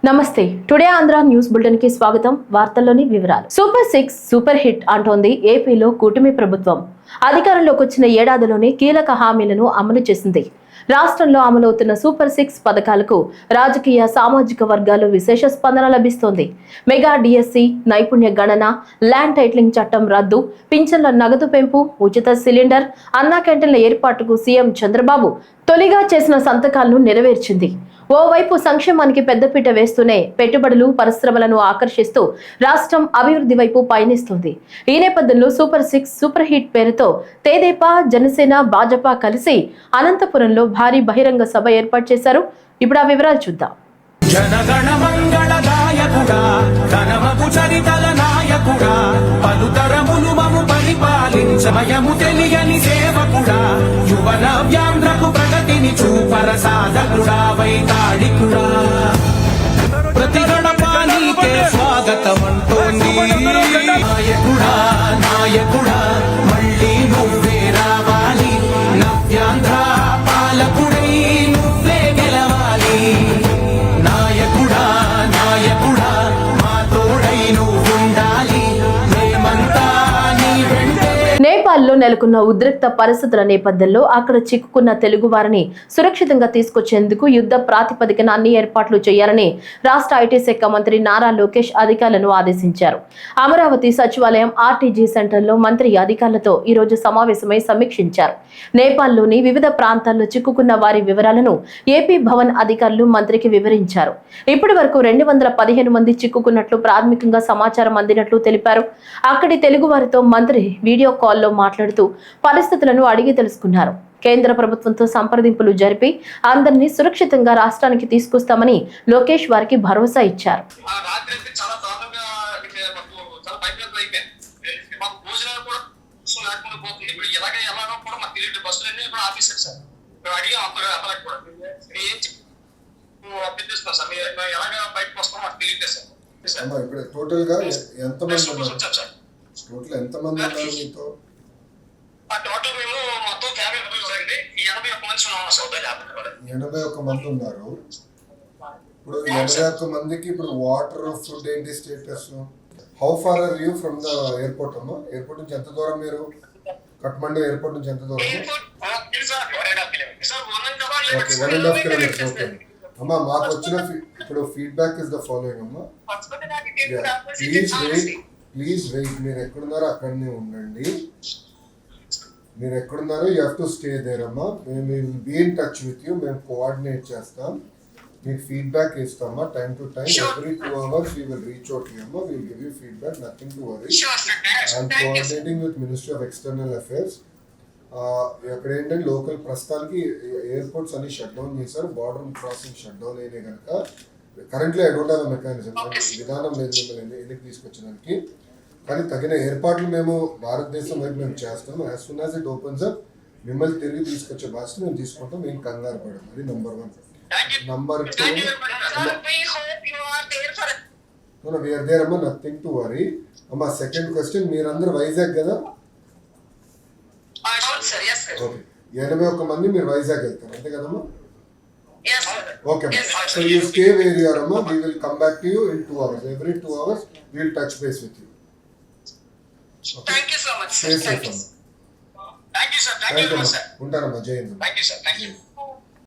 నమస్తే. Today Andhra news bulletin కి స్వాగతం. వార్తల్లోని వివరాలు. సూపర్ 6 సూపర్ హిట్ అంటోంది ఏపీలో కూటమి ప్రభుత్వం. అధికారంలోకి వచ్చిన ఏడాదిలోనే కీలక హామీలను అమలు చేసింది. రాష్ట్రంలో అమలవుతున్న సూపర్ 6 పథకాలకు రాజకీయ సామాజిక వర్గాల్లో విశేష స్పందన లభిస్తోంది. మెగా డిఎస్సి, నైపుణ్య గణన, ల్యాండ్ టైటిలింగ్ చట్టం రద్దు, పింఛన్ల నగదు పెంపు, ఉచిత సిలిండర్, అన్నా క్యాంటీన్ల ఏర్పాటుకు సీఎం చంద్రబాబు తొలిగా చేసిన సంతకాలను నెరవేర్చింది. ఓవైపు సంక్షేమానికి పెద్దపీట వేస్తూనే పెట్టుబడులు, పరిశ్రమలను ఆకర్షిస్తూ రాష్ట్రం అభివృద్ధి వైపు పయనిస్తుంది. ఈ నేపథ్యంలో సూపర్ 6 సూపర్ హిట్ పేరుతో తెదేపా, జనసేన, భాజపా కలిసి అనంతపురంలో భారీ బహిరంగ సభ ఏర్పాటు చేశారు. ఇప్పుడు ఆ వివరాలు చూద్దాం. జనగణ మంగళదాయకుడా, ఘనమగు చరితల నాయకుడా, పలుతరములు మము పరిపాలించమయము తెలియని సేవకుడా, యువన వ్యాంధ్రకు ప్రగతిని చూపర సాధకుడా, వైతాళికుడా, ప్రతి గణపానికే స్వాగతమంటోంది. నాయకుడా నాయకుడా మళ్ళీ నువ్వే రావాలి, నవ్యాంధ్ర పాలకుడై నువ్వే గెలవాలి. నాయకుడా నాయకుడా మా తోడై నువ్వుండాలి, మేమంతా నీ వెంటే. నేపాల్లో నెలకొన్న ఉద్రిక్త పరిస్థితుల నేపథ్యంలో అక్కడ చిక్కుకున్న తెలుగు వారిని సురక్షితంగా తీసుకొచ్చేందుకు యుద్ధ ప్రాతిపదికన అన్ని ఏర్పాట్లు చేయాలని రాష్ట్ర ఐటీ శాఖ మంత్రి నారా లోకేష్ అధికారులను ఆదేశించారు. అమరావతి సచివాలయం ఆర్టీజీ సెంటర్లో మంత్రి అధికారులతో ఈ రోజు సమావేశమై సమీక్షించారు. నేపాల్లోని వివిధ ప్రాంతాల్లో చిక్కుకున్న వారి వివరాలను ఏపీ భవన్ అధికారులు మంత్రికి వివరించారు. ఇప్పటి వరకు 215 మంది చిక్కుకున్నట్లు ప్రాథమికంగా సమాచారం అందినట్లు తెలిపారు. అక్కడి తెలుగు వారితో మంత్రి వీడియో కాల్లో మాట్లాడుతూ పరిస్థితులను అడిగి తెలుసుకున్నారు. కేంద్ర ప్రభుత్వంతో సంప్రదింపులు జరిపి అందరినీ సురక్షితంగా రాష్ట్రానికి తీసుకొస్తామని లోకేష్ వారికి భరోసా ఇచ్చారు. టోటల్ ఎంతమంది ఉన్నారు మీతో? టోటల్ మేము మొత్తం 81 మంది ఉన్నారు. ఇప్పుడు 81 మందికి ఇప్పుడు వాటర్, ఫుడ్ ఏంటి status? How far are you from the airport అమ్మా? ఎయిర్పోర్ట్ నుంచి ఎంత దూరం మీరు? కఠ్మండు ఎయిర్పోర్ట్ నుంచి ఎంత దూరం? 1.5 కిలోమీటర్స్. ఓకే అమ్మా, మాకు వచ్చిన ఇప్పుడు ఫీడ్బ్యాక్ ఇస్ ద ఫాలోయింగ్ అమ్మా. Please wait. మీరు ఎక్కడున్నారో అక్కడనే ఉండండి. మీరు ఎక్కడున్నారో you have to stay there అమ్మా. మేము will be in touch with you. మేము కోఆర్డినేట్ చేస్తాం, మీకు ఫీడ్బ్యాక్ ఇస్తామా time to time. Every 2 hours we will reach out to you అమ్మా. we will give you feedback, nothing to worry. I'm coordinating with Ministry of External Affairs. అక్కడ ఏంటంటే local ప్రస్తుతానికి airports అన్ని shut down చేశారు. Border crossing shut down అయినా కనుక currently I don't have mechanism, విధానం లేదు మిమ్మల్ని ఎన్నిక తీసుకొచ్చడానికి. కానీ తగిన ఏర్పాట్లు మేము భారతదేశం వైపు మేము చేస్తాం. As soon as it opens up మిమ్మల్ని తిరిగి తీసుకొచ్చే బాధ్యత మేము తీసుకుంటాం. మేము కంగారు పడము. అది నంబర్ 1. నంబర్ 2, వీఆర్ దేర్ అమ్మా, నథింగ్ టు వరీ అమ్మా. సెకండ్ క్వశ్చన్, మీరందరూ వైజాగ్ కదా? ఓకే, 81 మంది మీరు వైజాగ్ వెళ్తారు అంతే కదమ్మా? Okay, so you stay where you are, Amma. We will come back to you in 2 hours. Every 2 hours, we will touch base with you. Okay. Thank you so much, sir. Thank you, sir. Thank you, sir. Untarama, Jai Hind. Thank you, sir. Thank you.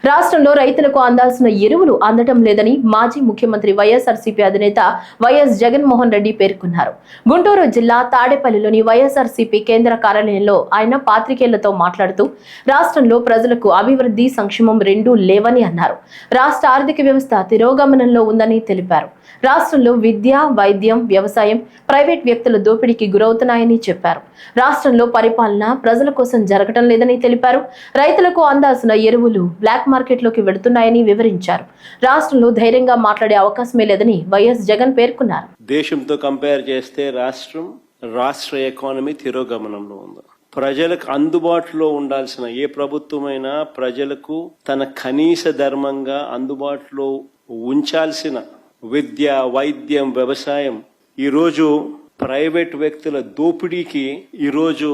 రాష్ట్రంలో రైతులకు అందాల్సిన ఎరువులు అందటం లేదని మాజీ ముఖ్యమంత్రి వైఎస్ఆర్సీపీ అధినేత YS Jaganmohan Reddy పేర్కొన్నారు. గుంటూరు జిల్లా తాడేపల్లిలోని వైఎస్ఆర్సీపీ కేంద్ర కార్యాలయంలో ఆయన పాత్రికేయులతో మాట్లాడుతూ రాష్ట్రంలో ప్రజలకు అభివృద్ధి, సంక్షేమం రెండూ లేవని అన్నారు. రాష్ట్ర ఆర్థిక వ్యవస్థ తిరోగమనంలో ఉందని తెలిపారు. రాష్ట్రంలో విద్య, వైద్యం, వ్యవసాయం ప్రైవేట్ వ్యక్తుల దోపిడీకి గురవుతున్నాయని చెప్పారు. రాష్ట్రంలో పరిపాలన ప్రజల కోసం జరగడం లేదని తెలిపారు. రైతులకు అందాల్సిన ఎరువులు బ్లాక్ మార్కెట్లోకి వెళుతున్నాయని వివరించారు. రాష్ట్రంలో ధైర్యంగా మాట్లాడే అవకాశమే లేదని వైఎస్ జగన్ పేర్కొన్నారు. దేశంతో కంపేర్ చేస్తే రాష్ట్ర ఎకానమీ తిరోగమనంలో ఉంది. ప్రజలకు అందుబాటులో ఉండాల్సిన ఏ ప్రభుత్వమైనా ప్రజలకు తన కనీస ధర్మంగా అందుబాటులో ఉంచాల్సిన విద్య, వైద్యం, వ్యవసాయం ఈరోజు ప్రైవేట్ వ్యక్తుల దోపిడీకి ఈరోజు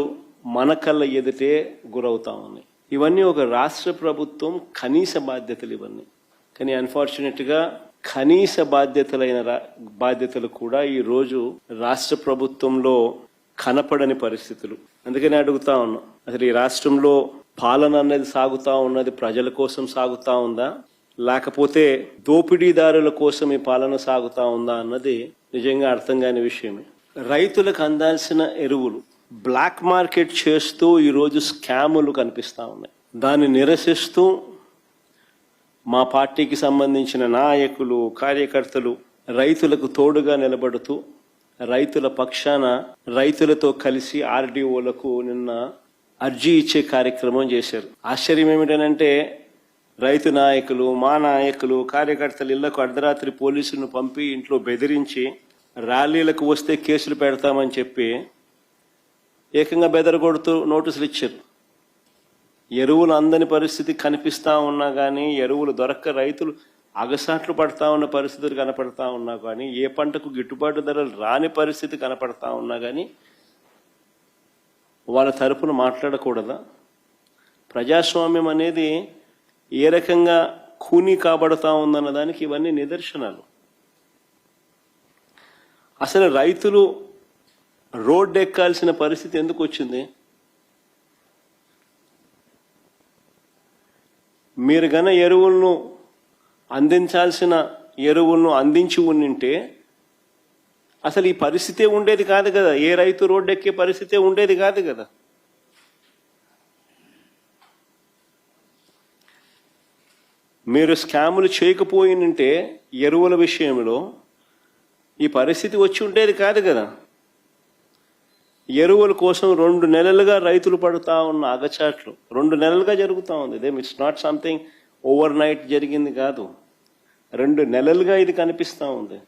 మన కళ్ళ ఎదుటే గురవుతా ఉన్నాయి. ఇవన్నీ ఒక రాష్ట్ర ప్రభుత్వం కనీస బాధ్యతలు ఇవన్నీ. కానీ అన్ఫార్చునేట్గా కనీస బాధ్యతలు కూడా ఈరోజు రాష్ట్ర ప్రభుత్వంలో కనపడని పరిస్థితులు. అందుకని అడుగుతా ఉన్నాం, అసలు ఈ రాష్ట్రంలో పాలన అనేది సాగుతా ఉన్నది ప్రజల కోసం సాగుతా ఉందా, లేకపోతే దోపిడీదారుల కోసం ఈ పాలన సాగుతా ఉందా అన్నది నిజంగా అర్థం కాని విషయమే. రైతులకు అందాల్సిన ఎరువులు బ్లాక్ మార్కెట్ చేస్తూ ఈరోజు స్కాములు కనిపిస్తా ఉన్నాయి. దాన్ని నిరసిస్తూ మా పార్టీకి సంబంధించిన నాయకులు, కార్యకర్తలు రైతులకు తోడుగా నిలబడుతూ రైతుల పక్షాన రైతులతో కలిసి ఆర్డీఓలకు నిన్న అర్జీ ఇచ్చే కార్యక్రమం చేశారు. ఆశ్చర్యం ఏమిటనంటే రైతు నాయకులు, మా నాయకులు, కార్యకర్తలు ఇళ్లకు అర్ధరాత్రి పోలీసులను పంపి ఇంట్లో బెదిరించి ర్యాలీలకు వస్తే కేసులు పెడతామని చెప్పి ఏకంగా బెదరగొడుతూ నోటీసులు ఇచ్చారు. ఎరువులు అందని పరిస్థితి కనిపిస్తా ఉన్నా కానీ, ఎరువులు దొరక్క రైతులు అగసాట్లు పడతా ఉన్న పరిస్థితులు కనపడతా ఉన్నా కానీ, ఏ పంటకు గిట్టుబాటు ధరలు రాని పరిస్థితి కనపడతా ఉన్నా కానీ వాళ్ళ తరపున మాట్లాడకూడదా? ప్రజాస్వామ్యం అనేది ఏ రకంగా ఖూనీ కాబడతా ఉందన్న దానికి ఇవన్నీ నిదర్శనాలు. అసలు రైతులు రోడ్డు ఎక్కాల్సిన పరిస్థితి ఎందుకు వచ్చింది? మీరు గన ఎరువులను అందించాల్సిన ఎరువులను అందించి ఉండింటే అసలు ఈ పరిస్థితే ఉండేది కాదు కదా. ఏ రైతు రోడ్డు ఎక్కే పరిస్థితే ఉండేది కాదు కదా. మీరు స్కాములు చేయకపోయినంటే ఎరువుల విషయంలో ఈ పరిస్థితి వచ్చి ఉండేది కాదు కదా. ఎరువుల కోసం 2 నెలలుగా రైతులు పడుతూ ఉన్న అగచాట్లు 2 నెలలుగా జరుగుతూ ఉంది. It's not something over night జరిగింది కాదు. 2 నెలలుగా ఇది కనిపిస్తూ ఉంది.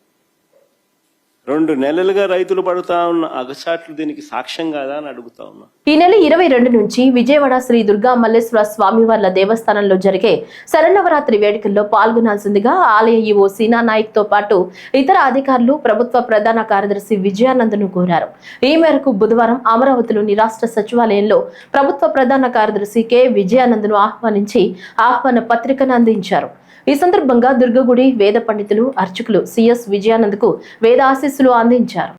2 నెలలుగా రైతులు పడుతా ఉన్న అగచాట్లు దీనికి సాక్ష్యం కాదా అని అడుగుతా ఉన్నా. ఈ నెల 22 నుంచి విజయవాడ శ్రీ దుర్గా మల్లేశ్వర స్వామివార్ల దేవస్థానంలో జరిగే శరన్నవరాత్రి వేడుకల్లో పాల్గొనాల్సిందిగా ఆలయ ఈవో సీనా నాయక్ తో పాటు ఇతర అధికారులు ప్రభుత్వ ప్రధాన కార్యదర్శి విజయానందను కోరారు. ఈ మేరకు బుధవారం అమరావతిలోని రాష్ట్ర సచివాలయంలో ప్రభుత్వ ప్రధాన కార్యదర్శి కె విజయానందను ఆహ్వానించి ఆహ్వాన పత్రికను అందించారు. ఈ సందర్భంగా దుర్గగుడి వేద పండితులు, అర్చకులు సిఎస్ విజయానందకు వేద ఆశీస్సులు అందించారు.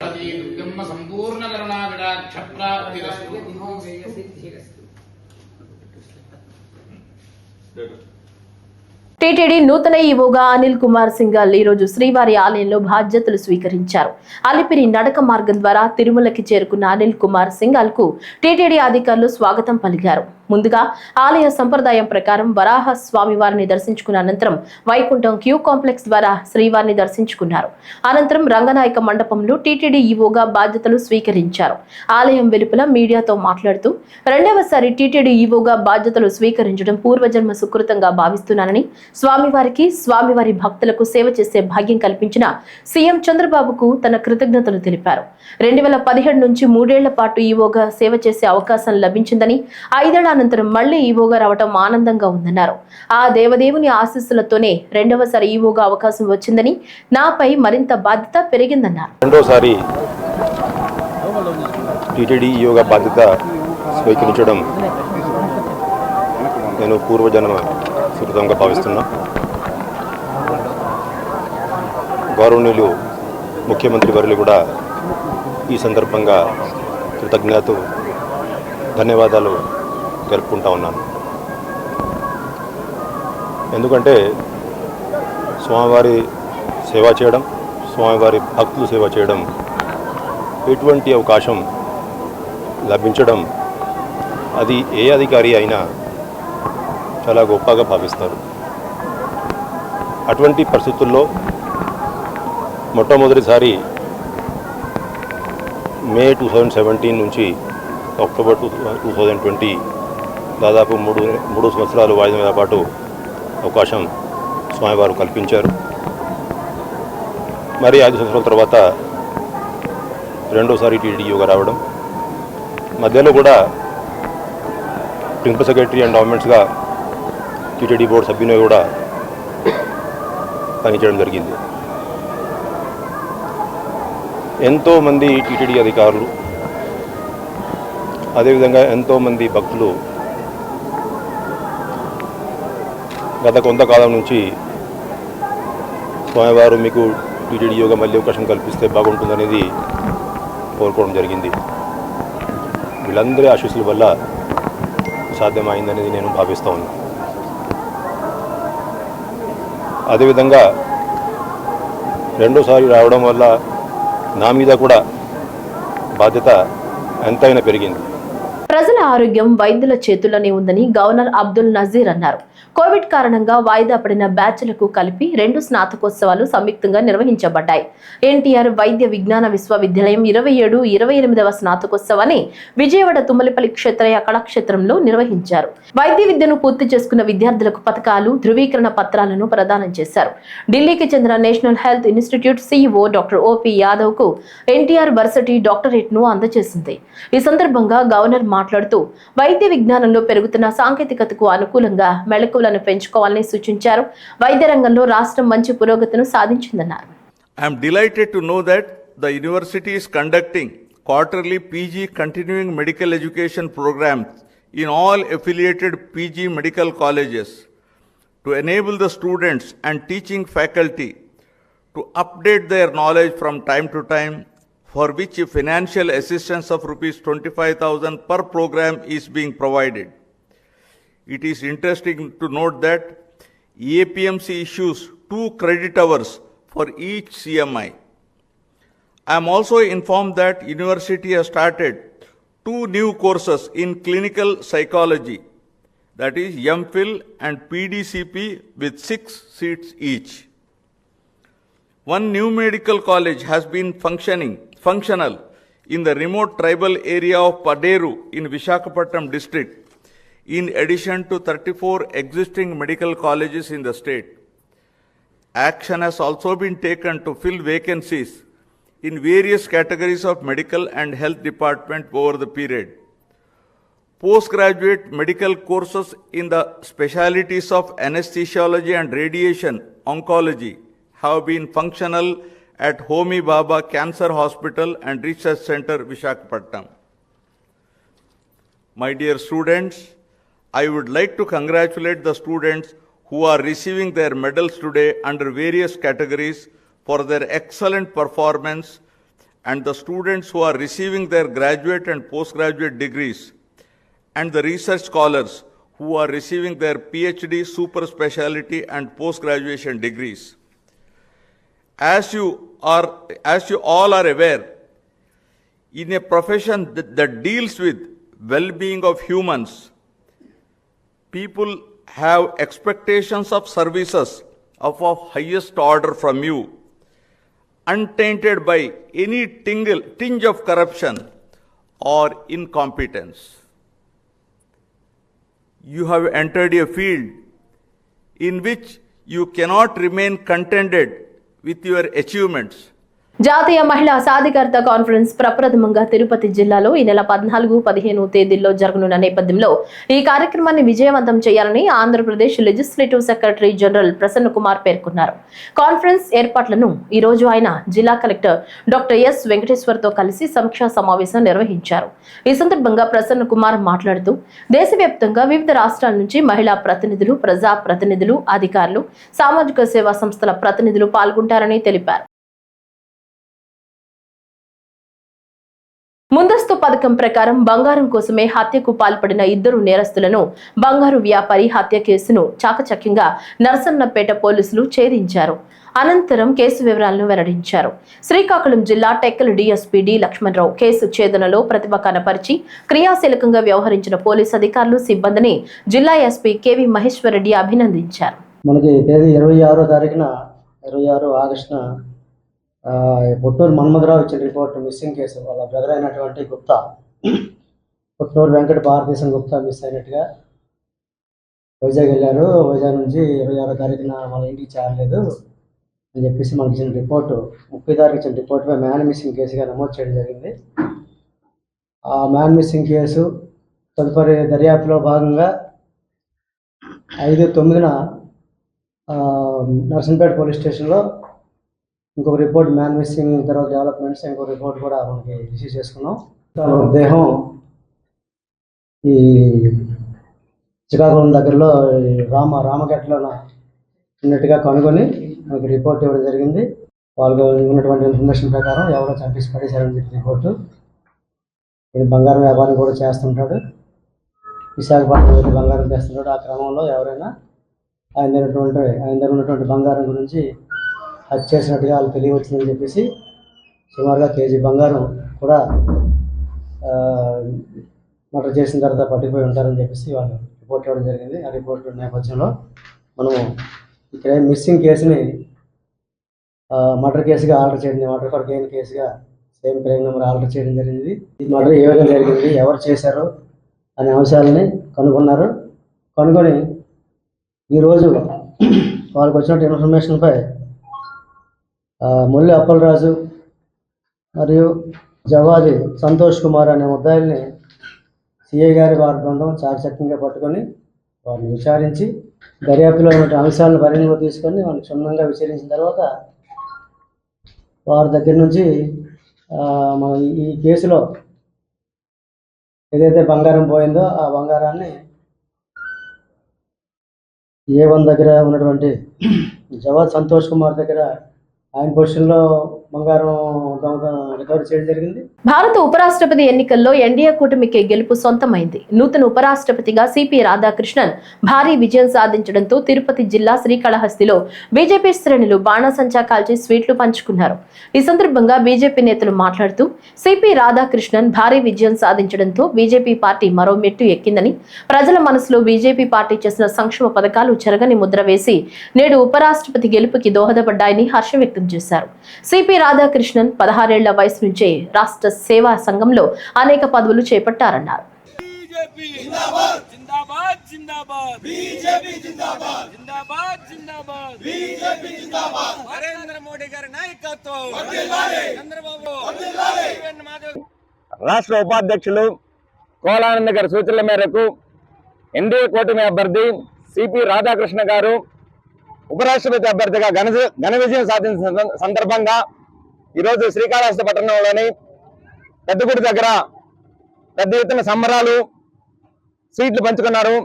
టీటీడీ నూతన ఈవోగా అనిల్ కుమార్ సింఘాల్ ఈ రోజు శ్రీవారి ఆలయంలో బాధ్యతలు స్వీకరించారు. అలిపిరి నడక మార్గం ద్వారా తిరుమలకి చేరుకున్న అనిల్ కుమార్ సింఘాల్ కు టీటీడీ అధికారులు స్వాగతం పలికారు. ముందుగా ఆలయ సంప్రదాయం ప్రకారం వరాహ స్వామి వారిని దర్శించుకున్న అనంతరం వైకుంఠం క్యూ కాంప్లెక్స్ ద్వారా శ్రీవారిని దర్శించుకున్నారు. అనంతరం రంగనాయక మండపంలో టీటీడీ ఈవోగా బాధ్యతలు స్వీకరించారు. ఆలయం వెలుపల మీడియాతో మాట్లాడుతూ రెండవసారి టీటీడీ ఈవోగా బాధ్యతలు స్వీకరించడం పూర్వజన్మ సుకృతంగా భావిస్తున్నానని, స్వామివారికి, స్వామివారి భక్తులకు సేవ చేసే భాగ్యం కల్పించిన సీఎం చంద్రబాబుకు తన కృతజ్ఞతలు తెలిపారు. 2017 నుంచి 3 ఏళ్ల పాటు ఈవోగా సేవ చేసే అవకాశం లభించిందని, 5 ఏళ్ల అనంతరం మళ్లీ ఈవోగా రావడం ఆనందంగా ఉందన్నారు. ఆ దేవదేవుని ఆశీస్సులతోనే రెండవసారి ఈవోగా అవకాశం వచ్చిందని, నాపై మరింత బాధ్యత పెరిగిందన్నారు. రెండోసారి టీటీడీ ఈవోగా బాధ్యత స్వీకరించడం నేను పూర్వజన్మ సుకృతంగా భావిస్తున్నా. గౌరవనీయులు ముఖ్యమంత్రి వర్యులు కూడా ఈ సందర్భంగా ధన్యవాదాలు తెలుపుకుంటా ఉన్నాను. ఎందుకంటే స్వామివారి సేవ చేయడం, స్వామివారి భక్తులు సేవ చేయడం, ఎటువంటి అవకాశం లభించడం అది ఏ అధికారి అయినా చాలా గొప్పగా భావిస్తారు. అటువంటి పరిస్థితుల్లో మొట్టమొదటిసారి మే 2017 నుంచి అక్టోబర్ 2020 దాదాపు మూడు సంవత్సరాలు వాయిదా పాటు అవకాశం స్వామివారు కల్పించారు. మరి 5 సంవత్సరాల తర్వాత రెండోసారి టీటీడీ ఈవోగా రావడం, మధ్యలో కూడా ప్రిన్సిపల్ సెక్రటరీ అండ్ గవర్నమెంట్స్గా టీటీడీ బోర్డు సభ్యునిగా కూడా పనిచేయడం జరిగింది. ఎంతోమంది టీటీడీ అధికారులు, అదేవిధంగా ఎంతోమంది భక్తులు గత కొంతకాలం నుంచి స్వామివారు మీకు టీటీడీగా మళ్ళీ అవకాశం కల్పిస్తే బాగుంటుందనేది కోరుకోవడం జరిగింది. వీళ్ళందరి ఆశీస్సుల వల్ల సాధ్యమైందనేది నేను భావిస్తూ ఉన్నాను. అదేవిధంగా రెండోసారి రావడం వల్ల నా మీద కూడా బాధ్యత ఎంతైనా పెరిగింది. ప్రజల ఆరోగ్యం వైద్యుల చేతుల్లోనే ఉందని గవర్నర్ అబ్దుల్ నజీర్ అన్నారు. కోవిడ్ కారణంగా వాయిదా పడిన బ్యాచ్లకు కలిపి 2 స్నాతకోత్సవాలు సంయుక్తంగా నిర్వహించబడ్డాయి. ఎన్టీఆర్ వైద్య విజ్ఞాన విశ్వవిద్యాలయం 27-28వ స్నాతకోత్సవాన్ని విజయవాడ తుమ్మలపల్లి క్షేత్రయ కళాక్షేత్రంలో నిర్వహించారు. వైద్య విద్యను పూర్తి చేసుకున్న విద్యార్థులకు పథకాలు, ధృవీకరణ పత్రాలను ప్రదానం చేశారు. ఢిల్లీకి చెందిన national health institute CEO doctor OP Yadav కు ఎన్టీఆర్ వర్సిటీ డాక్టరేట్ ను అందజేసింది. ఈ సందర్భంగా గవర్నర్ మాట్లాడుతూ వైద్య విజ్ఞానంలో పెరుగుతున్న సాంకేతికతకు అనుకూలంగా మెళకువలను పెంచుకోవాలని సూచించారు. వైద్య రంగంలో రాష్ట్రం మంచి పురోగతిని సాధించిందన్నారు. I am delighted to know that the university is conducting quarterly PG continuing medical education programs in all affiliated PG medical colleges to enable the students and teaching faculty to update their knowledge from time to time, for which a financial assistance of rupees 25,000 per program is being provided. It is interesting to note that APMC issues 2 credit hours for each CMI. I am also informed that university has started 2 new courses in clinical psychology, that is MPhil and PDCP, with 6 seats each. One new medical college has been functional in the remote tribal area of Paderu in Visakhapatnam district, in addition to 34 existing medical colleges in the state. Action has also been taken to fill vacancies in various categories of medical and health department over the period. Postgraduate medical courses in the specialties of anesthesiology and radiation oncology have been functional at Homi Baba Cancer Hospital and Research Center, Visakhapatnam. My dear students, I would like to congratulate the students who are receiving their medals today under various categories for their excellent performance, and the students who are receiving their graduate and postgraduate degrees, and the research scholars who are receiving their PhD, super specialty and post-graduation degrees. As you all are aware, in a profession that deals with well-being of humans, people have expectations of services of highest order from you, untainted by any tinge of corruption or incompetence. You have entered a field in which you cannot remain contented with your achievements. జాతీయ మహిళా సాధికారత conference ప్రప్రథమంగా తిరుపతి జిల్లాలో ఈ నెల 14-15 తేదీల్లో జరగనున్న నేపథ్యంలో ఈ కార్యక్రమాన్ని విజయవంతం చేయాలని Andhra Pradesh legislative secretary general Prasanna Kumar పేర్కొన్నారు. కాన్ఫరెన్స్ ఏర్పాట్లను ఈ రోజు ఆయన జిల్లా కలెక్టర్ డాక్టర్ ఎస్ వెంకటేశ్వర్తో కలిసి సమీక్షా సమావేశం నిర్వహించారు. ఈ సందర్భంగా ప్రసన్న కుమార్ మాట్లాడుతూ దేశవ్యాప్తంగా వివిధ రాష్ట్రాల నుంచి మహిళా ప్రతినిధులు, ప్రజా ప్రతినిధులు, అధికారులు, సామాజిక సేవా సంస్థల ప్రతినిధులు పాల్గొంటారని తెలిపారు. ముందస్తు పథకం ప్రకారం బంగారం కోసమే హత్యకు పాల్పడిన 2 నేరస్తులను బంగారు వ్యాపారి హత్య కేసును చాకచక్యంగా నర్సన్నపేట పోలీసులు ఛేదించారు. అనంతరం కేసు వివరాలను వెల్లడించారు. శ్రీకాకుళం జిల్లా టెక్కల్ డీఎస్పీ డి లక్ష్మణరావు కేసు ఛేదనలో ప్రతిభ కనపరిచి క్రియాశీలకంగా వ్యవహరించిన పోలీసు అధికారులు, సిబ్బందిని జిల్లా ఎస్పీ కేవి మహేశ్వరరెడ్డి అభినందించారు. మనకి తేదీ 26 ఆగస్టున పుట్టూరు మన్మధరావు ఇచ్చిన రిపోర్ట్ మిస్సింగ్ కేసు, వాళ్ళ బ్రదర్ అయినటువంటి గుప్తా, పుట్టూరు వెంకట భారతదేశం గుప్తా మిస్ అయినట్టుగా వైజాగ్ వెళ్ళారు. వైజాగ్ నుంచి 26 తారీఖున వాళ్ళ ఇంటికి చేరలేదు అని చెప్పేసి మనకి ఇచ్చిన రిపోర్టు, 30 తారీఖు ఇచ్చిన రిపోర్ట్పై మ్యాన్ మిస్సింగ్ కేసుగా నమోదు చేయడం జరిగింది. ఆ మ్యాన్ మిస్సింగ్ కేసు తదుపరి దర్యాప్తులో భాగంగా 5/9 నర్సంపేట పోలీస్ స్టేషన్లో ఇంకొక రిపోర్ట్, మ్యాన్ మిస్సింగ్ తర్వాత డెవలప్మెంట్స్ ఇంకొక రిపోర్ట్ కూడా మనకి రిసీవ్ చేసుకున్నాం. మృతదేహం ఈ శ్రీకాకుళం దగ్గరలో రామగట్లలో ఉన్నట్టుగా కనుగొని మనకి రిపోర్ట్ ఇవ్వడం జరిగింది. వాళ్ళకు ఉన్నటువంటి ఇన్ఫర్మేషన్ ప్రకారం ఎవరో చంపేసి పడేశారని చెప్పి రిపోర్టు. ఇది బంగారం వ్యాపారం కూడా చేస్తుంటాడు, విశాఖపట్నం వెళ్ళి బంగారం చేస్తుంటాడు. ఆ క్రమంలో ఎవరైనా ఆయన దగ్గర ఉన్నటువంటి బంగారం గురించి హత్య చేసినట్టుగా వాళ్ళు తెలియవచ్చిందని చెప్పేసి సుమారుగా కేజీ బంగారం కూడా మర్డర్ చేసిన తర్వాత పట్టుకుపోయి ఉంటారని చెప్పేసి వాళ్ళు రిపోర్ట్ ఇవ్వడం జరిగింది. ఆ రిపోర్ట్ నేపథ్యంలో మనము ఈ క్రైమ్ మిస్సింగ్ కేసుని మర్డర్ కేసుగా ఆల్టర్ చేయడం, మర్డర్ ఫర్ గెయిన్ కేసుగా సేమ్ క్రైమ్ నెంబర్ ఆల్టర్ చేయడం జరిగింది. ఈ మర్డర్ ఏ విధంగా జరిగింది, ఎవరు చేశారు అనే అంశాలని కనుగొన్నారు. కనుగొని ఈరోజు వాళ్ళకి వచ్చినట్టు ఇన్ఫర్మేషన్పై ముల్లి అప్పలరాజు మరియు జవాది సంతోష్ కుమార్ అనే ముద్దాయిల్ని సిఐ గారి వారి బృందం చాకచక్యంగా పట్టుకొని వారిని విచారించి దర్యాప్తులో ఉన్న అంశాలను పరిగణలోకి తీసుకొని వాళ్ళని క్షుణ్ణంగా విచారించిన తర్వాత వారి దగ్గర నుంచి మన ఈ కేసులో ఏదైతే బంగారం పోయిందో ఆ బంగారాన్ని A1 దగ్గర ఉన్నటువంటి జవాద్ సంతోష్ కుమార్ దగ్గర ఆయన పొజిషన్లో బంగారం రికవరీ చేయడం జరిగింది. భారత ఉపరాష్ట్రపతి ఎన్నికల్లో ఎన్డీఏ కూటమికి గెలుపు సొంతమైంది. నూతన ఉపరాష్ట్రపతిగా సిపి రాధాకృష్ణన్ భారీ విజయం సాధించడంతో తిరుపతి జిల్లా శ్రీకాళహస్తిలో బీజేపీ శ్రేణులు బాణాసంచా కాల్చి స్వీట్లు పంచుకున్నారు. ఈ సందర్భంగా బీజేపీ నేతలు మాట్లాడుతూ సిపి రాధాకృష్ణన్ భారీ విజయం సాధించడంతో బీజేపీ పార్టీ మరో మెట్టు ఎక్కిందని, ప్రజల మనసులో బీజేపీ పార్టీ చేసిన సంక్షేమ పథకాలు చెరగని ముద్ర వేసి నేడు ఉపరాష్ట్రపతి గెలుపుకి దోహదపడ్డాయని హర్షం వ్యక్తం చేశారు. సిపి రాధాకృష్ణన్ 16 ఏళ్ల వయసు నుంచే రాష్ట్ర సేవా సంఘంలో అనేక పదవులు చేపట్టారన్నారు. రాష్ట్ర ఉపాధ్యక్షులు కోలానంద గారి సూచనల మేరకు ఎన్డీఏ కూటమి అభ్యర్థి సిపి రాధాకృష్ణ గారు ఉపరాష్ట్రపతి అభ్యర్థిగా ఘన విజయం సాధించిన సందర్భంగా ఈరోజు శ్రీకాళహస్తి పట్టణంలోని పెద్దగుడి దగ్గర పెద్ద ఎత్తున సంబరాలు, సీట్లు పంచుకున్నారు.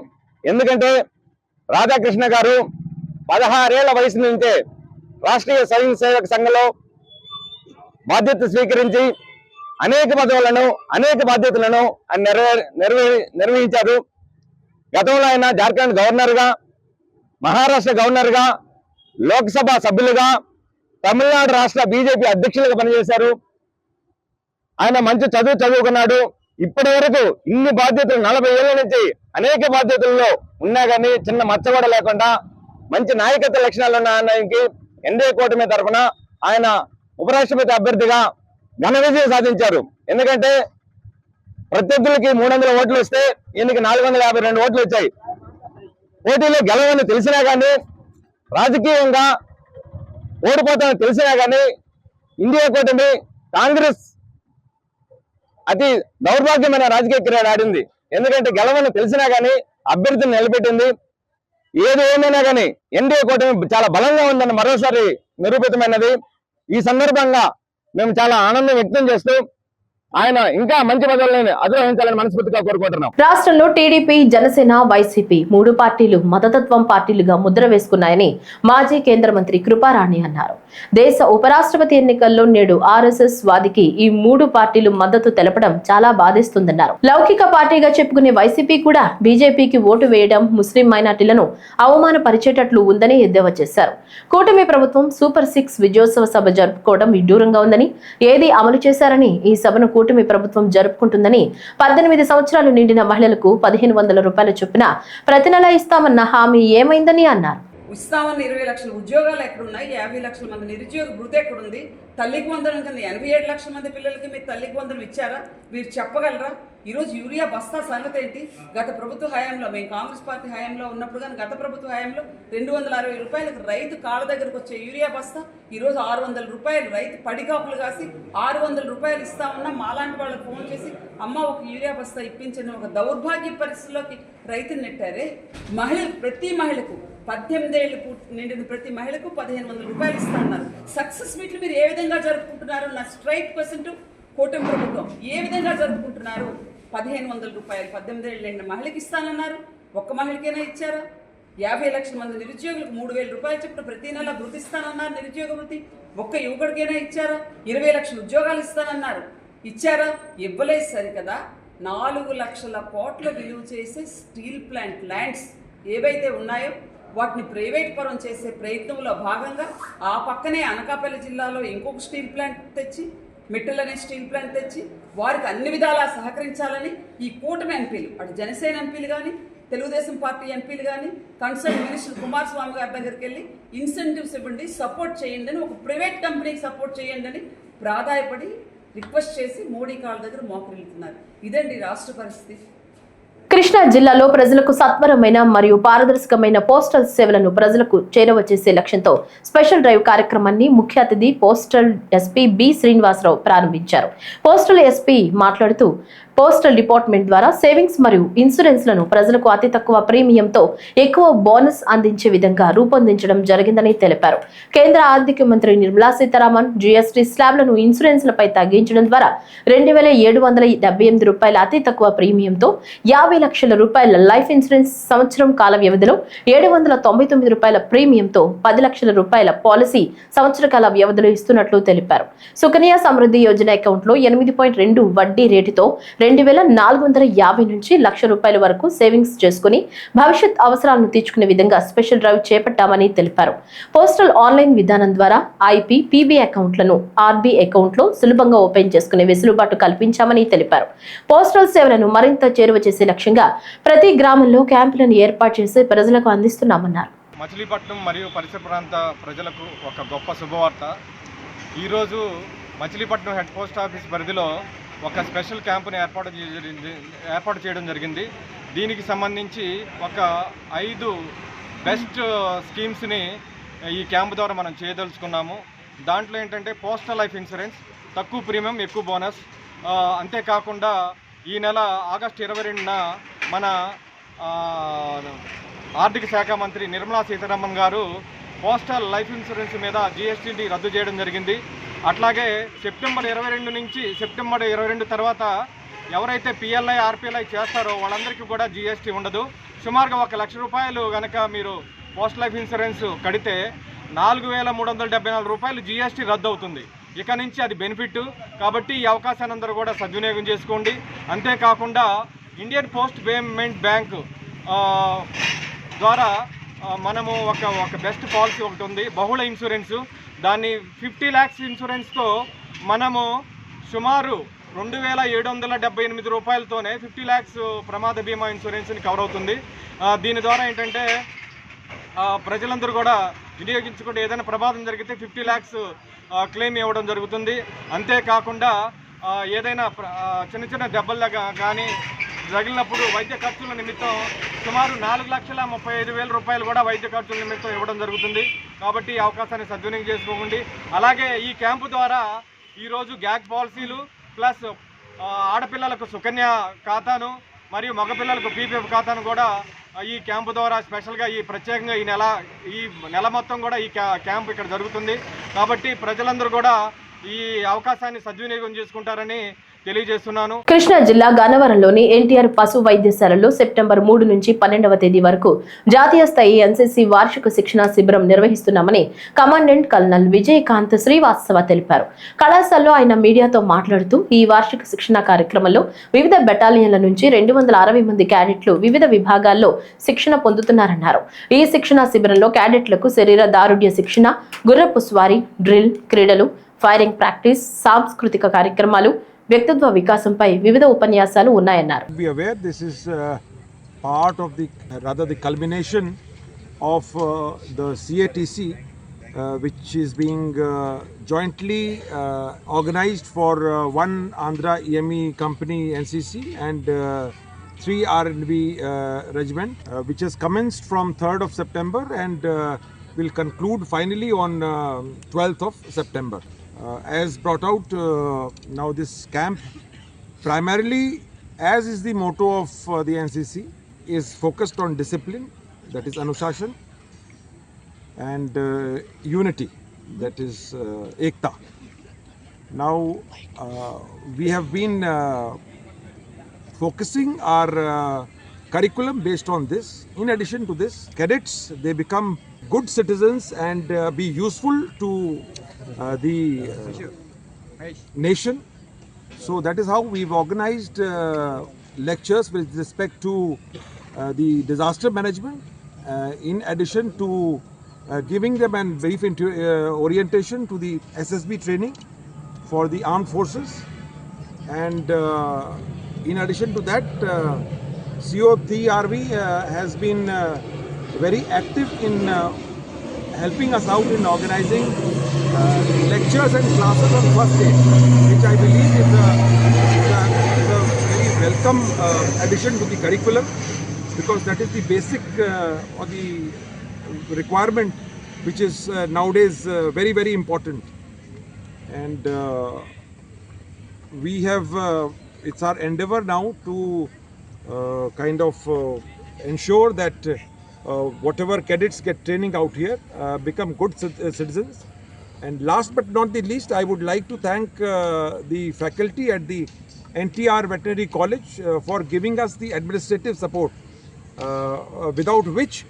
ఎందుకంటే రాధాకృష్ణ గారు 16 ఏళ్ల వయసు నుంచే రాష్ట్రీయ స్వయం సేవక సంఘంలో బాధ్యత స్వీకరించి అనేక పదవులను, అనేక బాధ్యతలను నిర్వహించారు. గతంలో ఆయన జార్ఖండ్ గవర్నర్గా, మహారాష్ట్ర గవర్నర్గా, లోక్సభ సభ్యులుగా, తమిళనాడు రాష్ట్ర బీజేపీ అధ్యక్షులుగా పనిచేశారు. ఆయన మంచి చదువుకున్నాడు. ఇప్పటి వరకు ఇన్ని బాధ్యతలు 40 ఏళ్ల నుంచి అనేక బాధ్యతల్లో ఉన్నా కానీ చిన్న మచ్చ కూడా లేకుండా మంచి నాయకత్వ లక్షణాలు ఉన్న ఆయనకి ఎన్డీఏ కూటమి తరఫున ఆయన ఉపరాష్ట్రపతి అభ్యర్థిగా ఘన విజయం సాధించారు. ఎందుకంటే ప్రత్యర్థులకి 300 ఓట్లు వస్తే ఈయనకి 452 ఓట్లు వచ్చాయి. పోటీలో గెలవని తెలిసినా కానీ, రాజకీయంగా ఓడిపోతామని తెలిసినా కానీ ఇండియా కూటమి కాంగ్రెస్ అతి దౌర్భాగ్యమైన రాజకీయ క్రీడ ఆడింది. ఎందుకంటే గెలవని తెలిసినా కానీ అభ్యర్థిని నిలబెట్టింది. ఏది ఏమైనా కానీ ఎన్డీఏ కూటమి చాలా బలంగా ఉందని మరోసారి నిరూపితమైనది. ఈ సందర్భంగా మేము చాలా ఆనందం వ్యక్తం చేస్తూ ఆయన ఇంకా మంచి పదవులను అధిరోహించాలని మనస్ఫూర్తిగా కోరుకుంటున్నాం. రాష్ట్రంలో టీడీపీ, జనసేన, వైసీపీ 3 పార్టీలు మతతత్వం పార్టీలుగా ముద్ర వేసుకున్నాయని మాజీ కేంద్ర మంత్రి కృపారాణి అన్నారు. దేశ ఉపరాష్ట్రపతి ఎన్నికల్లో నేడు ఆర్ఎస్ఎస్ వాదికి ఈ 3 పార్టీలు మద్దతు తెలపడం చాలా బాధిస్తుందన్నారు. లౌకిక పార్టీగా చెప్పుకునే వైసీపీ కూడా బీజేపీకి ఓటు వేయడం ముస్లిం మైనార్టీలను అవమానపరిచేటట్లు ఉందని ఎద్దేవా చేశారు. కూటమి ప్రభుత్వం సూపర్ 6 విజయోత్సవ సభ జరుపుకోవడం విడ్డూరంగా ఉందని, ఏది అమలు చేశారని ఈ సభను కూటమి ప్రభుత్వం జరుపుకుంటుందని, 18 సంవత్సరాలు నిండిన మహిళలకు 1500 రూపాయల చొప్పున ప్రతి నెల ఇస్తామన్న హామీ ఏమైందని అన్నారు. ఇస్తామన్న 20 లక్షల ఉద్యోగాలు ఎక్కడున్నాయి? 50 లక్షల మంది నిరుద్యోగ వృద్ధి ఎక్కడుంది? తల్లికి వందనం కింద 87 లక్షల మంది పిల్లలకి మీరు తల్లికి వందనం ఇచ్చారా? మీరు చెప్పగలరా? ఈరోజు యూరియా బస్తా సంగతి ఏంటి? గత ప్రభుత్వ హయాంలో, మేము కాంగ్రెస్ పార్టీ హయాంలో ఉన్నప్పుడు కానీ గత ప్రభుత్వ హయాంలో 260 రూపాయలకు రైతు కాళ్ళ దగ్గరకు వచ్చే యూరియా బస్తా ఈరోజు 600 రూపాయలు. రైతు పడికాపులు కాసి 600 రూపాయలు ఇస్తామన్నా మాలాంటి వాళ్ళకి ఫోన్ చేసి అమ్మ ఒక యూరియా బస్తా ఇప్పించండి ఒక దౌర్భాగ్య పరిస్థితుల్లోకి రైతుని నెట్టారే. ప్రతి మహిళకు 18 ఏళ్ళు నిండిన ప్రతి మహిళకు 1500 రూపాయలు ఇస్తా అన్నారు. సక్సెస్ మీట్లు మీరు ఏ విధంగా జరుపుకుంటున్నారు? నా స్ట్రైట్ క్వశ్చన్ టు కూటమి ప్రభుత్వం, ఏ విధంగా జరుపుకుంటున్నారు? 1500 రూపాయలు 18 ఏళ్ళు నిండిన మహిళకి ఇస్తానన్నారు, ఒక్క మహిళకైనా ఇచ్చారా? 50 లక్షల మంది నిరుద్యోగులకు 3,000 రూపాయలు చొప్పున ప్రతి నెల వృత్తి ఇస్తానన్నారు. నిరుద్యోగ వృత్తి ఒక్క యువకుడికైనా ఇచ్చారా? 20 లక్షల ఉద్యోగాలు ఇస్తానన్నారు, ఇచ్చారా? ఇవ్వలేదు. సరికదా 4 లక్షల కోట్ల విలువ చేసే స్టీల్ ప్లాంట్ ల్యాండ్స్ ఏవైతే ఉన్నాయో వాటిని ప్రైవేట్ పరం చేసే ప్రయత్నంలో భాగంగా ఆ పక్కనే అనకాపల్లి జిల్లాలో ఇంకొక స్టీల్ ప్లాంట్ తెచ్చి, మిట్టల్ అనే స్టీల్ ప్లాంట్ తెచ్చి వారికి అన్ని విధాలా సహకరించాలని ఈ కూటమి ఎంపీలు, అటు జనసేన ఎంపీలు కానీ తెలుగుదేశం పార్టీ ఎంపీలు కానీ కన్సర్న్ మినిస్టర్ కుమారస్వామి గారి దగ్గరికి వెళ్ళి ఇన్సెంటివ్స్ ఇవ్వండి, సపోర్ట్ చేయండి అని, ఒక ప్రైవేట్ కంపెనీకి సపోర్ట్ చేయండి అని ప్రాధాయపడి రిక్వెస్ట్ చేసి మోడీ కాళ్ళ దగ్గర మోకరిల్లుతున్నారు. ఇదండి రాష్ట్ర పరిస్థితి. కృష్ణా జిల్లాలో ప్రజలకు సత్వరమైన మరియు పారదర్శకమైన పోస్టల్ సేవలను ప్రజలకు చేరవచేసే లక్ష్యంతో స్పెషల్ డ్రైవ్ కార్యక్రమాన్ని ముఖ్య అతిథి పోస్టల్ ఎస్పీ బి శ్రీనివాసరావు ప్రారంభించారు. పోస్టల్ ఎస్పీ మాట్లాడుతూ పోస్టల్ డిపార్ట్మెంట్ ద్వారా సేవింగ్స్ మరియు ఇన్సూరెన్స్లను ప్రజలకు అతి తక్కువ ప్రీమియంతో ఎక్కువ బోనస్ అందించే విధంగా రూపొందించడం జరిగిందని తెలిపారు. కేంద్ర ఆర్థిక మంత్రి నిర్మలా సీతారామన్ జీఎస్టీ స్లాబ్లను ఇన్సూరెన్స్లపై తగ్గించడం ద్వారా 2,778 రూపాయల అతి తక్కువ ప్రీమియంతో 50 లక్షల రూపాయల లైఫ్ ఇన్సూరెన్స్, సంవత్సరం కాల వ్యవధిలో 799 రూపాయల ప్రీమియంతో 10 లక్షల రూపాయల పాలసీ సంవత్సర కాల వ్యవధిలో ఇస్తున్నట్లు తెలిపారు. సుకన్య సమృద్ధి యోజన అకౌంట్లో 8.2 వడ్డీ రేటుతో 2,450 నుంచి ₹1,00,000 వరకు సేవింగ్స్ చేసుకుని భవిష్యత్ అవసరాలను తీర్చుకునే విధంగా స్పెషల్ డ్రైవ్ చేపట్టామని తెలిపారు. పోస్టల్ ఆన్లైన్ విధానం ద్వారా ఐపీ, పీబీ అకౌంట్లను ఆర్బీ అకౌంట్లో సులభంగా ఓపెన్ చేసుకునే వెసులుబాటు కల్పించామని తెలిపారు. పోస్టల్ సేవలను మరింత చేరువ చేసే లక్ష్యంగా ప్రతి గ్రామంలో క్యాంపులను ఏర్పాటు చేసి ప్రజలకు అందిస్తున్నామన్నారు. మచిలీపట్నం మరియు పరిసర ప్రాంత ప్రజలకు ఒక గొప్ప శుభవార్త. ఈరోజు మచిలీపట్నం హెడ్ పోస్ట్ ఆఫీస్ పరిధిలో ఒక స్పెషల్ క్యాంపుని ఏర్పాటు చేయడం జరిగింది. దీనికి సంబంధించి ఒక 5 బెస్ట్ స్కీమ్స్ని ఈ క్యాంపు ద్వారా మనం చేయదలుచుకున్నాము. దాంట్లో ఏంటంటే పోస్టల్ లైఫ్ ఇన్సూరెన్స్, తక్కువ ప్రీమియం ఎక్కువ బోనస్. అంతేకాకుండా ఈ నెల ఆగస్టు 22న మన ఆర్థిక శాఖ మంత్రి నిర్మలా సీతారామన్ గారు పోస్టల్ లైఫ్ ఇన్సూరెన్స్ మీద జీఎస్టీని రద్దు చేయడం జరిగింది. అట్లాగే సెప్టెంబర్ 22 నుంచి సెప్టెంబర్ 22 తర్వాత ఎవరైతే పిఎల్ఐ, ఆర్పిఎల్ఐ చేస్తారో వాళ్ళందరికీ కూడా జీఎస్టీ ఉండదు. సుమారుగా ₹1,00,000 కనుక మీరు పోస్ట్ లైఫ్ ఇన్సూరెన్స్ కడితే 4,374 రూపాయలు జీఎస్టీ రద్దు అవుతుంది. ఇక నుంచి అది బెనిఫిట్. కాబట్టి ఈ అవకాశాన్ని అందరూ కూడా సద్వినియోగం చేసుకోండి. అంతేకాకుండా ఇండియన్ పోస్ట్ పేమెంట్ బ్యాంక్ ద్వారా మనము ఒక బెస్ట్ పాలసీ ఒకటి ఉంది, బహుళ ఇన్సూరెన్సు. దాన్ని 50 lakhs ఇన్సూరెన్స్తో మనము సుమారు 2,778 రూపాయలతోనే 50 lakhs ప్రమాద బీమా ఇన్సూరెన్స్ని కవర్ అవుతుంది. దీని ద్వారా ఏంటంటే ప్రజలందరూ కూడా వినియోగించుకుంటే ఏదైనా ప్రమాదం జరిగితే 50 lakhs క్లెయిమ్ ఇవ్వడం జరుగుతుంది. అంతేకాకుండా ఏదైనా చిన్న దెబ్బలుగా కానీ తగిలినప్పుడు వైద్య ఖర్చుల నిమిత్తం సుమారు 4,35,000 రూపాయలు కూడా వైద్య ఖర్చుల నిమిత్తం ఇవ్వడం జరుగుతుంది. కాబట్టి ఈ అవకాశాన్ని సద్వినియోగం చేసుకోండి. అలాగే ఈ క్యాంపు ద్వారా ఈరోజు గ్యాగ్ పాలసీలు ప్లస్ ఆడపిల్లలకు సుకన్య ఖాతాను మరియు మగపిల్లలకు పీపీఎఫ్ ఖాతాను కూడా ఈ క్యాంపు ద్వారా స్పెషల్గా ప్రత్యేకంగా ఈ నెల మొత్తం కూడా ఈ క్యాంపు ఇక్కడ జరుగుతుంది. కాబట్టి ప్రజలందరూ కూడా ఈ అవకాశాన్ని సద్వినియోగం చేసుకుంటారని తెలియజేస్తున్నాను. కృష్ణా జిల్లా గన్నవరంలోని ఎన్టీఆర్ పశు వైద్యశాలలో సెప్టెంబర్ 3 నుంచి 12వ తేదీ వరకు జాతీయ స్థాయి ఎన్సీసీ వార్షిక శిక్షణా శిబిరం నిర్వహిస్తున్నామని కమాండెంట్ కల్నల్ విజయకాంత్ శ్రీవాస్తవ తెలిపారు. కళాశాలలో ఆయన మీడియాతో మాట్లాడుతూ ఈ వార్షిక శిక్షణా కార్యక్రమంలో వివిధ బెటాలియన్ల నుంచి 260 మంది క్యాడెట్లు వివిధ విభాగాల్లో శిక్షణ పొందుతున్నారన్నారు. ఈ శిక్షణా శిబిరంలో క్యాడెట్లకు శరీర దారుఢ్య శిక్షణ, గుర్రపు స్వారీ, డ్రిల్, క్రీడలు, ఫైరింగ్ ప్రాక్టీస్, సాంస్కృతిక కార్యక్రమాలు, వ్యక్తిత్వ వికాసంపై వివిధ ఉపన్యాసాలు ఉన్నాయన్నారు. Be aware this is part of the culmination of the CATC which is being jointly organized for one Andhra EME company NCC and 3 R&B regiment which has commenced from 3rd of September and will conclude finally on 12th of September. As brought out now, this camp primarily, as is the motto of the NCC, is focused on discipline, that is Anushashan, and unity, that is Ekta. Now we have been focusing our curriculum based on this. In addition to this, cadets, they become good citizens and be useful to the nation. So that is how we've organized lectures with respect to the disaster management, in addition to giving them a brief orientation to the SSB training for the armed forces. And in addition to that, COTRV has been very active in helping us out in organizing lectures and classes on first aid, which I believe is a very welcome addition to the curriculum, because that is the basic or the requirement which is nowadays very, very important. And we have, it's our endeavor now to kind of ensure that whatever cadets get training out here become good citizens. And last but not the least, I would like to thank the faculty at the NTR Veterinary College for giving us the administrative support, without which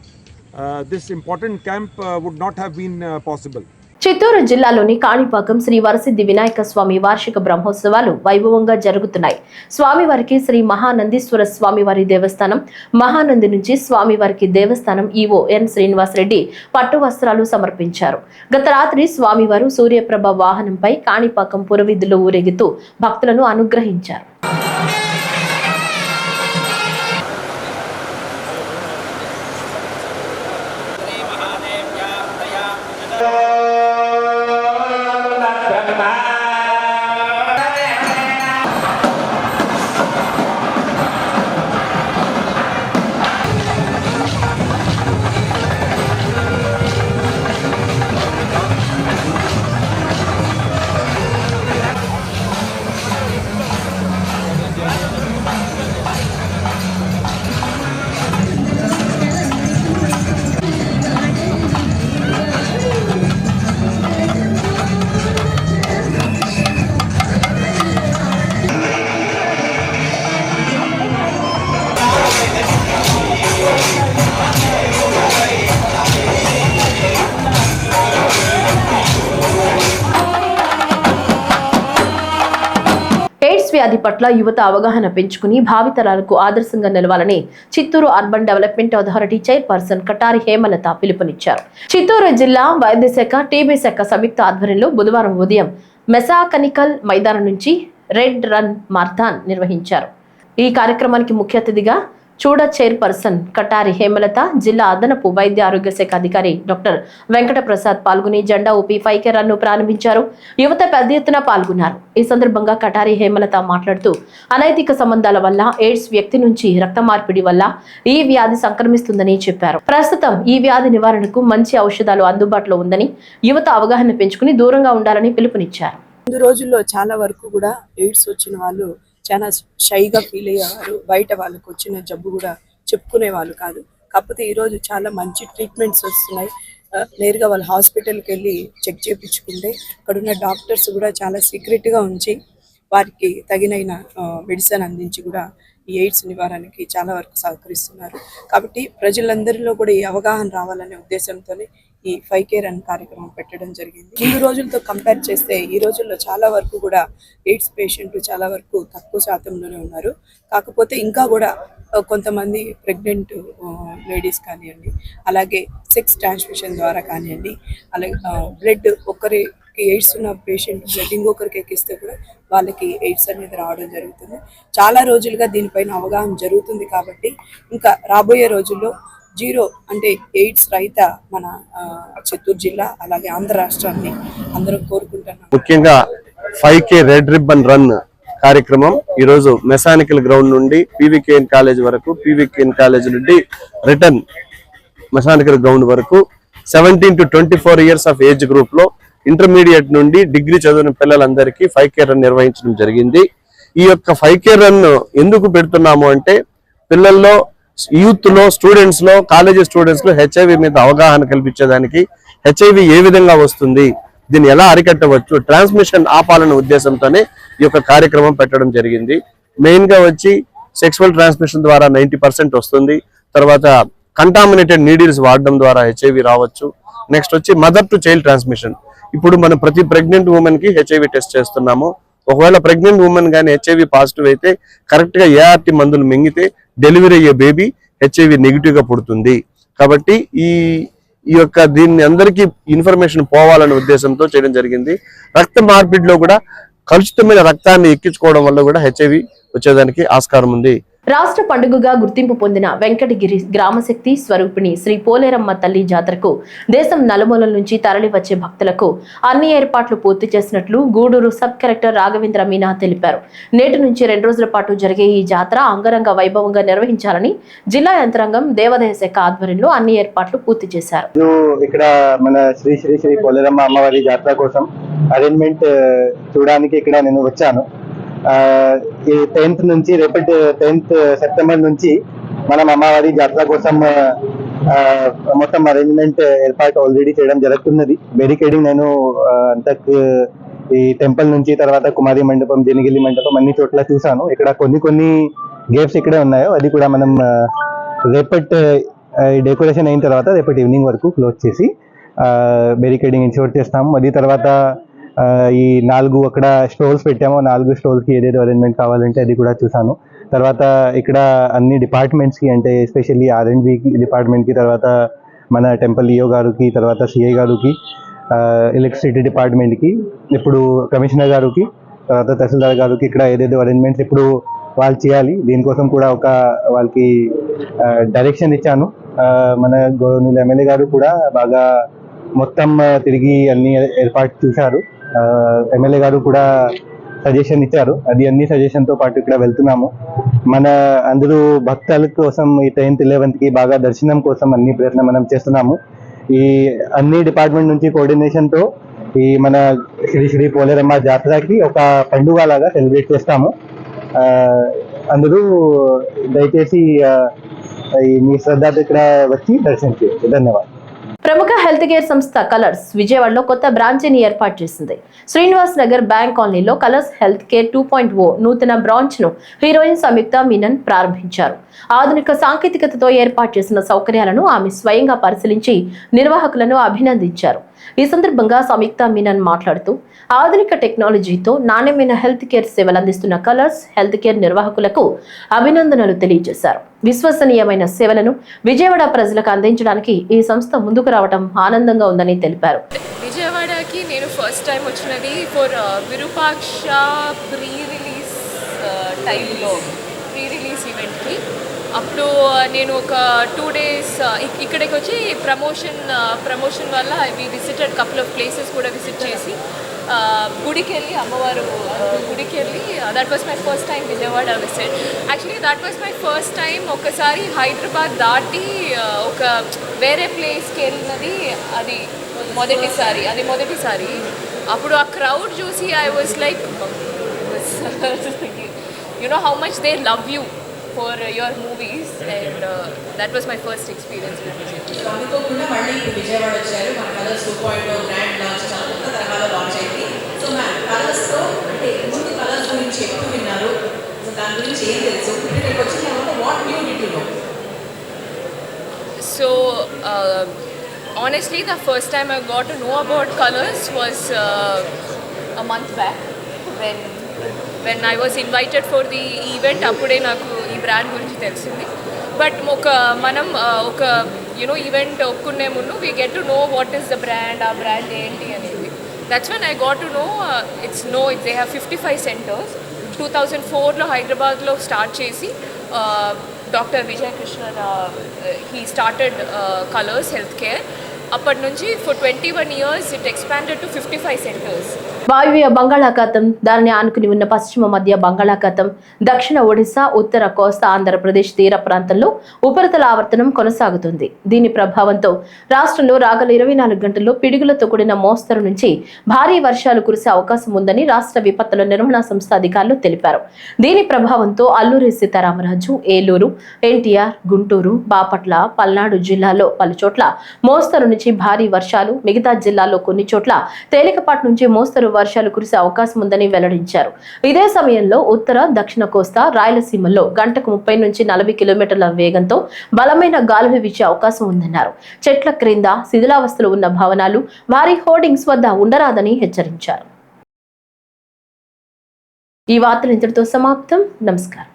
this important camp would not have been possible. Chittoor జిల్లాలోని కాణిపాకం శ్రీ వరసిద్ధి వినాయక స్వామి వార్షిక బ్రహ్మోత్సవాలు వైభవంగా జరుగుతున్నాయి. స్వామివారికి శ్రీ మహానందీశ్వర స్వామివారి దేవస్థానం మహానంది నుంచి స్వామివారికి దేవస్థానం EO ఎన్ శ్రీనివాస్ రెడ్డి పట్టు వస్త్రాలు సమర్పించారు. గత రాత్రి స్వామివారు సూర్యప్రభ వాహనంపై కాణిపాకం పురవీధుల్లో ఊరేగుతూ భక్తులను అనుగ్రహించారు. వ్యాధి పట్ల యువత అవగాహన పెంచుకుని భావితరాలకు ఆదర్శంగా నిలవాలని Chittoor urban development authority chairperson Katari Hemalatha పిలుపునిచ్చారు. చిత్తూరు జిల్లా వైద్య శాఖ, టీబీ శాఖ సంయుక్త ఆధ్వర్యంలో బుధవారం ఉదయం మెసాకనికల్ మైదానం నుంచి రెడ్ రన్ మారథాన్ నిర్వహించారు. ఈ కార్యక్రమానికి ముఖ్య అతిథిగా చూడ చైర్పర్సన్ కటారి హేమలత, జిల్లా అదనపు వైద్య ఆరోగ్య శాఖ అధికారి డాక్టర్ వెంకట ప్రసాద్ పాల్గొని జెండా ఊపి 5K రన్ ను ప్రారంభించారు. యువత పెద్ద ఎత్తున పాల్గొన్నారు. ఈ సందర్భంగా కటారి హేమలత మాట్లాడుతూ అనైతిక సంబంధాల వల్ల, ఎయిడ్స్ వ్యక్తి నుంచి రక్త మార్పిడి వల్ల ఈ వ్యాధి సంక్రమిస్తుందని చెప్పారు. ప్రస్తుతం ఈ వ్యాధి నివారణకు మంచి ఔషధాలు అందుబాటులో ఉందని, యువత అవగాహన పెంచుకుని దూరంగా ఉండాలని పిలుపునిచ్చారు. ముందు రోజుల్లో చాలా వరకు కూడా ఎయిడ్స్ వచ్చిన వాళ్ళు చాలా షైగా ఫీల్ అయ్యేవారు. బయట వాళ్ళకు వచ్చిన జబ్బు కూడా చెప్పుకునే వాళ్ళు కాదు. కాకపోతే ఈరోజు చాలా మంచి ట్రీట్మెంట్స్ వస్తున్నాయి. నేరుగా వాళ్ళు హాస్పిటల్కి వెళ్ళి చెక్ చేయించుకుంటే అక్కడున్న డాక్టర్స్ కూడా చాలా సీక్రెట్గా ఉంచి వారికి తగినైన మెడిసిన్ అందించి కూడా ఈ ఎయిడ్స్ నివారణకి చాలా వరకు సహకరిస్తున్నారు. కాబట్టి ప్రజలందరిలో కూడా ఈ అవగాహన రావాలనే ఉద్దేశంతోనే ఈ 5K రన్ కార్యక్రమం పెట్టడం జరిగింది. ముందు రోజులతో కంపేర్ చేస్తే ఈ రోజుల్లో చాలా వరకు కూడా ఎయిడ్స్ పేషెంట్లు చాలా వరకు తక్కువ శాతంలోనే ఉన్నారు. కాకపోతే ఇంకా కూడా కొంతమంది ప్రెగ్నెంట్ లేడీస్ కానివ్వండి, అలాగే సెక్స్ ట్రాన్స్మిషన్ ద్వారా కానివ్వండి, అలాగే బ్లడ్ ఒకరికి ఎయిడ్స్ ఉన్న పేషెంట్ బ్లడ్ ఇంకొకరికి ఎక్కిస్తే కూడా వాళ్ళకి ఎయిడ్స్ అనేది రావడం జరుగుతుంది. చాలా రోజులుగా దీనిపైన అవగాహన జరుగుతుంది. కాబట్టి ఇంకా రాబోయే రోజుల్లో జీరో అంటే ఎయిడ్స్ రహిత మన చిత్తూరు జిల్లా అలాగే ఆంధ్ర రాష్ట్రాన్ని అందరూ కోరుకుంటున్నాం. ముఖ్యంగా 5K రెడ్ రిబ్బన్ రన్ కార్యక్రమం ఈరోజు మెకానికల్ గ్రౌండ్ నుండి పీవీకేఎన్ కాలేజ్ వరకు, పీవీకేఎన్ కాలేజ్ నుండి రిటర్న్ మెకానికల్ గ్రౌండ్ వరకు 17 to 24 years of age group లో ఇంటర్మీడియట్ నుండి డిగ్రీ చదివిన పిల్లలందరికీ 5K రన్ నిర్వహించడం జరిగింది. ఈ యొక్క 5K రన్ ఎందుకు పెడుతున్నాము అంటే పిల్లల్లో, యూత్ లో, స్టూడెంట్స్ లో, కాలేజీ స్టూడెంట్స్ లో HIV మీద అవగాహన కల్పించేదానికి, HIV ఏ విధంగా వస్తుంది, దీన్ని ఎలా అరికట్టవచ్చు, ట్రాన్స్మిషన్ ఆపాలనే ఉద్దేశంతోనే ఈ యొక్క కార్యక్రమం పెట్టడం జరిగింది. మెయిన్ గా వచ్చి సెక్సువల్ ట్రాన్స్మిషన్ ద్వారా 90% వస్తుంది. తర్వాత కంటామినేటెడ్ నీడిల్స్ వాడడం ద్వారా హెచ్ఐవి రావచ్చు. నెక్స్ట్ వచ్చి మదర్ టు చైల్డ్ ట్రాన్స్మిషన్. ఇప్పుడు మనం ప్రతి ప్రెగ్నెంట్ ఉమెన్ కి హెచ్ఐవి టెస్ట్ చేస్తున్నాము. ఒకవేళ ప్రెగ్నెంట్ ఉమెన్ కానీ హెచ్ఐవి పాజిటివ్ అయితే కరెక్ట్ గా ఏఆర్టీ మందులు మింగితే డెలివరీ అయ్యే బేబీ హెచ్ఐవి నెగిటివ్ గా పుడుతుంది. కాబట్టి ఈ యొక్క దీన్ని అందరికీ ఇన్ఫర్మేషన్ పోవాలనే ఉద్దేశంతో చేయడం జరిగింది. రక్త మార్పిడిలో కూడా కలుషితమైన రక్తాన్ని ఎక్కించుకోవడం వల్ల కూడా హెచ్ఐవి వచ్చేదానికి ఆస్కారం ఉంది. రాష్ట్ర పండుగగా గుర్తింపు పొందిన వెంకటగిరి గ్రామశక్తి స్వరూపిణి శ్రీ పోలేరమ్మ తల్లి జాతరకు దేశం నలుమూలల నుంచి తరలి వచ్చే భక్తులకు అన్ని ఏర్పాట్లు పూర్తి చేసినట్లు గూడూరు సబ్ కలెక్టర్ రాఘవేంద్ర మీనా తెలిపారు. నేటి నుంచి 2 రోజుల పాటు జరిగే ఈ జాతర అంగరంగ వైభవంగా నిర్వహించాలని జిల్లా యంత్రాంగం దేవాదాయ శాఖ ఆధ్వర్యంలో అన్ని ఏర్పాట్లు పూర్తి చేశారు. ఇక్కడ మన శ్రీ శ్రీ శ్రీ పోలేరమ్మ అమ్మవారి జాతర కోసం అరేంజ్మెంట్ చూడడానికి ఇక్కడ నేను వచ్చాను. ఈ 10th నుంచి రేపటి 10th సెప్టెంబర్ నుంచి మనం అమ్మవారి జాతర కోసం మొత్తం అరేంజ్మెంట్ ఏర్పాటు ఆల్రెడీ చేయడం జరుగుతున్నది. బ్యారికేడింగ్ నేను అంతకు ఈ టెంపుల్ నుంచి తర్వాత కుమారి మండపం, జనిగిలి మండపం అన్ని చోట్ల చూసాను. ఇక్కడ కొన్ని గేట్స్ ఇక్కడే ఉన్నాయో అది కూడా మనం రేపటి డెకరేషన్ అయిన తర్వాత రేపటి ఈవినింగ్ వరకు క్లోజ్ చేసి బ్యారికేడింగ్ ఇన్షూర్ చేస్తాము. అది తర్వాత ఈ 4 అక్కడ స్టోల్స్ పెట్టాము. 4 స్టోల్స్ కి ఏదేదో అరేంజ్మెంట్ కావాలంటే అది కూడా చూసాను. తర్వాత ఇక్కడ అన్ని డిపార్ట్మెంట్స్ కి అంటే ఎస్పెషల్లీ R&B డిపార్ట్మెంట్ కి, తర్వాత మన టెంపుల్ ఈఓ గారికి, తర్వాత సిఐ గారికి, ఎలక్ట్రిసిటీ డిపార్ట్మెంట్ కి, ఇప్పుడు కమిషనర్ గారికి, తర్వాత తహసీల్దార్ గారికి ఇక్కడ ఏదేదో అరేంజ్మెంట్స్ ఇప్పుడు వాళ్ళు చేయాలి. దీనికోసం కూడా వాళ్ళకి డైరెక్షన్ ఇచ్చాను. మన గవర్నర్ ఎమ్మెల్యే గారు కూడా బాగా మొత్తం తిరిగి అన్ని ఏర్పాటు చూశారు. ఎమ్మెల్యే గారు కూడా సజెషన్ ఇచ్చారు. అది అన్ని సజెషన్ తో పాటు ఇక్కడ వెళ్తున్నాము. మన అందరూ భక్తుల కోసం ఈ 10th 11th కి బాగా దర్శనం కోసం అన్ని ప్రయత్నం మనం చేస్తున్నాము. ఈ అన్ని డిపార్ట్మెంట్ నుంచి కోఆర్డినేషన్ తో ఈ మన శ్రీ శ్రీ పోలేరమ్మ జాతరకి ఒక పండుగ లాగా సెలబ్రేట్ చేస్తాము. అందరూ దయచేసి మీ శ్రద్ధతో ఇక్కడ వచ్చి దర్శనం చేయండి. ధన్యవాదాలు. ప్రముఖ హెల్త్ కేర్ సంస్థ కలర్స్ విజయవాడలో కొత్త బ్రాంచిని ఏర్పాటు చేసింది. శ్రీనివాస్ నగర్ బ్యాంక్ కాలనీలో కలర్స్ హెల్త్ కేర్ 2.0 నూతన బ్రాంచ్ ను హీరోయిన్ సంయుక్త మీనన్ ప్రారంభించారు. ఆధునిక సాంకేతికతతో ఏర్పాటు చేసిన సౌకర్యాలను ఆమె స్వయంగా పరిశీలించి నిర్వాహకులను అభినందించారు. ఈ సందర్భంగా సంయుక్త మీనన్ మాట్లాడుతూ ఆధునిక టెక్నాలజీతో నాణ్యమైన హెల్త్ కేర్ సేవలు అందిస్తున్న కలర్స్ హెల్త్ కేర్ నిర్వాహకులకు అభినందనలు తెలియజేశారు. విశ్వసనీయమైన సేవలను విజయవాడ ప్రజలకు అందించడానికి ఈ సంస్థ ముందుకు రావడం ఆనందంగా ఉందని తెలిపారు. విజయవాడకి నేను ఫస్ట్ టైం వచ్చినది ఫర్ విరూపాక్ష ప్రీ రిలీజ్ టైంలో ప్రీ రిలీజ్ ఈవెంట్కి. అప్పుడు నేను ఒక 2 days ఇక్కడికి వచ్చి ప్రమోషన్ వల్ల we visited couple of places కూడా విజిట్ చేసి గుడికి వెళ్ళి అమ్మవారు గుడికి వెళ్ళి that was my first time Vijayawada visit. Actually that was my first time. ఒకసారి హైదరాబాద్ దాటి ఒక వేరే ప్లేస్కి వెళ్ళినది అది మొదటిసారి. అప్పుడు ఆ క్రౌడ్ చూసి I was like you know how much they love you for your movies and that was my first experience with Vijay. అనుకోకుండా మళ్ళీ విజయవాడ వచ్చారు. మన కలర్స్ 2.0 గ్రాండ్ లాంచ్ చాలా తరహాలో లాంచ్ అయింది. సో మ్యామ్ కలర్స్ తో అంటే ముందు కలర్స్ గురించి ఎక్కువ విన్నారు. సో దాని గురించి ఏం తెలుసు? ఇక్కడికి వచ్చిన తర్వాత what you need to know? So honestly the first time I got to know about colors was a month back when I was invited for the event. అప్పుడే నాకు ఈ బ్రాండ్ గురించి తెలిసింది. బట్ మనం ఒక యూనో ఈవెంట్ ఒప్పుకునే ముందు we get to know what is the brand, ఆ బ్రాండ్ ఏంటి అనేది. That's when I got to know they have 55 centers. 2004లో హైదరాబాద్లో స్టార్ట్ చేసి doctor Vijay Krishna he started Kolors health care. అప్పటి నుంచి for 21 years it expanded to 55 centers. వాయువ్య బంగాళాఖాతం, దానిని ఆనుకుని ఉన్న పశ్చిమ మధ్య బంగాళాఖాతం, దక్షిణ ఒడిశా, ఉత్తర కోస్తా ఆంధ్రప్రదేశ్ తీర ప్రాంతంలో ఉపరితల ఆవర్తనం కొనసాగుతుంది. దీని ప్రభావంతో రాష్ట్రంలో రాగల 24 గంటల్లో పిడుగులతో కూడిన మోస్తరు నుంచి భారీ వర్షాలు కురిసే అవకాశం ఉందని రాష్ట్ర విపత్తుల నిర్వహణ సంస్థ అధికారులు తెలిపారు. దీని ప్రభావంతో అల్లూరి సీతారామరాజు, ఏలూరు, ఎన్టీఆర్, గుంటూరు, బాపట్ల, పల్నాడు జిల్లాలో పలుచోట్ల మోస్తరు నుంచి భారీ వర్షాలు, మిగతా జిల్లాల్లో కొన్ని చోట్ల తేలికపాటి నుంచి మోస్తరు వర్షాలు కురిసే అవకాశం ఉందని వెల్లడించారు. ఇదే సమయంలో ఉత్తర, దక్షిణ కోస్తా, రాయలసీమల్లో గంటకు 30 నుంచి 40 కిలోమీటర్ల వేగంతో బలమైన గాలులు వీచే అవకాశం ఉందన్నారు. చెట్ల క్రింద శిథిలావస్థలో ఉన్న భవనాలు, భారీ హోర్డింగ్స్ వద్ద ఉండరాదని హెచ్చరించారు. ఈ వార్తలు ఇంతటితో సమాప్తం. నమస్కారం.